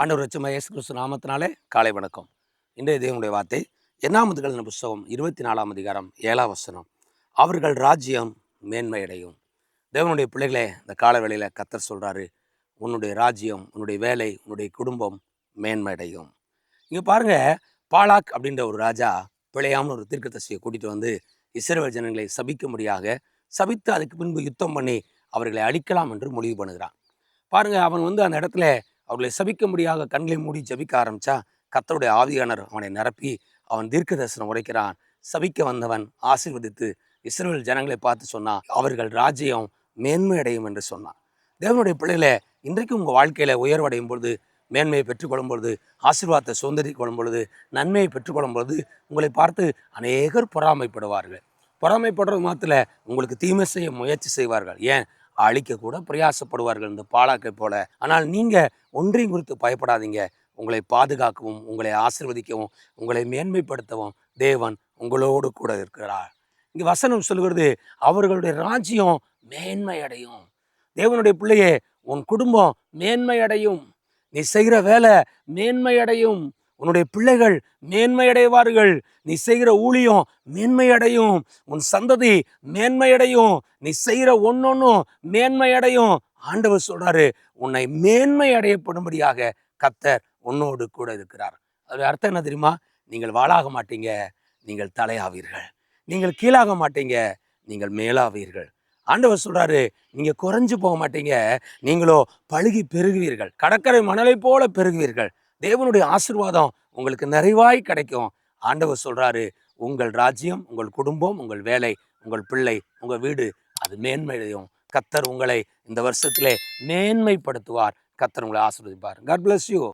ஆண்டவர் ரட்சகர் இயேசு கிறிஸ்து நாமத்தினாலே காலை வணக்கம். இன்றைய தேவனுடைய வார்த்தை என்னாமதுகள் புஸ்தகம் 24ஆம் அதிகாரம் 7ஆம் வசனம். அவர்கள் ராஜ்யம் மேன்மையடையும். தேவனுடைய பிள்ளைகளே, இந்த கால வேளையில் கர்த்தர் சொல்றாரு, உன்னுடைய ராஜ்யம், உன்னுடைய வேலை, உன்னுடைய குடும்பம் மேன்மையடையும். இங்க பாருங்க, பாலாக் அப்படின்ற ஒரு ராஜா பிழையாமல் ஒரு தீர்க்கதரிசியை கூட்டிட்டு வந்து இஸ்ரவேல் ஜனங்களை சபிக்கும்படியாக சபித்து அதுக்கு பின்பு யுத்தம் பண்ணி அவர்களை அழிக்கலாம் என்று முடிவு பண்ணுகிறான். பாருங்க, அவன் வந்து அந்த இடத்துல அவர்களை சபிக்கும்படியாக கண்களை மூடி ஜபிக்க ஆரம்பிச்சா கர்த்தருடைய ஆவியானவர் அவனை நிரப்பி அவன் தீர்க்க தரிசனம் உரைக்கிறான். சபிக்க வந்தவன் ஆசீர்வதித்து இஸ்ரவேல் ஜனங்களை பார்த்து சொன்னான், அவர்கள் ராஜ்யம் மேன்மை அடையும் என்று சொன்னான். தேவனுடைய பிள்ளைகளை, இன்றைக்கு உங்கள் வாழ்க்கையில உயர்வடையும் பொழுது, மேன்மையை பெற்றுக்கொள்ளும் பொழுது, ஆசீர்வாதத்தை சுதந்திரிக் கொள்ளும் பொழுது, நன்மையை பெற்றுக்கொள்ளும் பொழுது உங்களை பார்த்து அநேகர் பொறாமைப்படுவார்கள். பொறாமைப்படுறது மாத்திர உங்களுக்கு தீமை செய்ய முயற்சி செய்வார்கள். ஏன், அழிக்க கூட பிரயாசப்படுவார்கள் இந்த பாலாக்கை போல. ஆனால் நீங்க ஒன்றையும் குறித்து பயப்படாதீங்க. உங்களை பாதுகாக்கவும், உங்களை ஆசீர்வதிக்கவும், உங்களை மேன்மைப்படுத்தவும் தேவன் உங்களோடு கூட இருக்கிறார். இங்க வசனம் சொல்கிறது, அவர்களுடைய ராஜ்யம் மேன்மை அடையும். தேவனுடைய பிள்ளையே, உன் குடும்பம் மேன்மை அடையும். நீ செய்கிற வேலை மேன்மை அடையும். உன்னுடைய பிள்ளைகள் மேன்மை அடைவார்கள். நீ செய்கிற ஊழியம் மேன்மை அடையும். உன் சந்ததி மேன்மை அடையும். நீ செய்கிற ஒன்னொன்னும் மேன்மை அடையும். ஆண்டவர் சொல்றாரு, உன்னை மேன்மை அடையப்படும்படியாக கர்த்தர் உன்னோடு கூட இருக்கிறார். அது அர்த்தம் என்ன தெரியுமா? நீங்கள் வாளாக மாட்டீங்க, நீங்கள் தலையாவீர்கள். நீங்கள் கீழாக மாட்டீங்க, நீங்கள் மேலாவீர்கள். ஆண்டவர் சொல்றாரு, நீங்க குறைஞ்சு போக மாட்டீங்க, நீங்களோ பழுகி பெருகுவீர்கள். கடற்கரை மணலை போல பெருகுவீர்கள். தேவனுடைய ஆசீர்வாதம் உங்களுக்கு நிறைவாய் கிடைக்கும். ஆண்டவர் சொல்றாரு, உங்கள் ராஜ்யம், உங்கள் குடும்பம், உங்கள் வேலை, உங்கள் பிள்ளை, உங்க வீடு அது மேன்மையடையும். கர்த்தர் உங்களை இந்த வருஷத்திலே மேன்மைப்படுத்துவார். கர்த்தர் உங்களை ஆசீர்வதிப்பார். God bless you.